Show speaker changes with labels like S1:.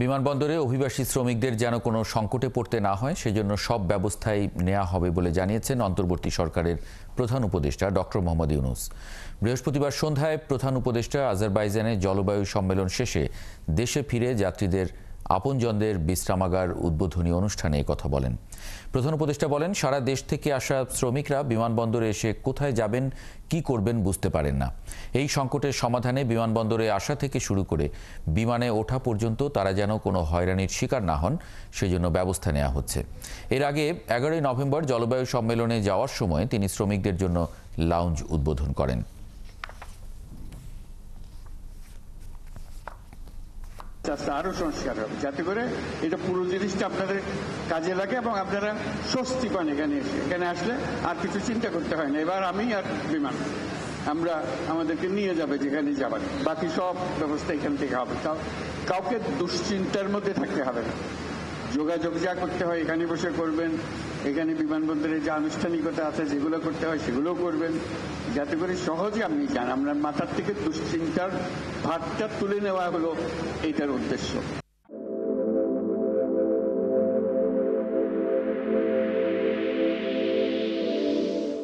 S1: বিমানবন্দরে অভিবাসী শ্রমিকদের যেন কোনো সংকটে পড়তে না হয় সেজন্য সব ব্যবস্থাই নেওয়া হবে বলে জানিয়েছেন অন্তর্বর্তী সরকারের প্রধান উপদেষ্টা ডক্টর মোহাম্মদ ইউনূস। বৃহস্পতিবার সন্ধ্যায় প্রধান উপদেষ্টা আজারবাইজানে জলবায়ু সম্মেলন শেষে দেশে ফিরে যাত্রীদের আপনজনদের বিশ্রামাগার উদ্বোধনী অনুষ্ঠানে কথা বলেন। প্রধান উপদেষ্টা বলেন, সারা দেশ থেকে আসা শ্রমিকরা বিমানবন্দরে এসে কোথায় যাবেন, কি করবেন বুঝতে পারেন না। এই সংকটের সমাধানে বিমানবন্দরে আসা থেকে শুরু করে বিমানে ওঠা পর্যন্ত তারা যেন কোনো হয়রানির শিকার না হন সেজন্য ব্যবস্থা নেওয়া হচ্ছে। এর আগে 11ই নভেম্বর জলবায়ু সম্মেলনে যাওয়ার সময় তিনি শ্রমিকদের জন্য লাউঞ্জ উদ্বোধন করেন।
S2: আরো সংস্কার হবে যাতে করে এটা পুরো জিনিসটা আপনাদের কাজে লাগে এবং আপনারা স্বস্তি পান এখানে আসলে আর কিছু চিন্তা করতে হয় না। এবার আমি আর বিমান আমরা আমাদেরকে নিয়ে যাবে যেখানে যাবেন, বাকি সব ব্যবস্থা এখান থেকে হবে। কাউকে দুশ্চিন্তার মধ্যে থাকতে হবে না। যোগাযোগ যা করতে হয় এখানে বসে করবেন, এখানে বিমানবন্দরে যে আনুষ্ঠানিকতা আছে যেগুলো করতে হয় সেগুলো করবেন, যাতে করে সহজে আপনি যান। আপনার মাথার থেকে দুশ্চিন্তার ভারটা তুলে নেওয়া হলো এইটার উদ্দেশ্য।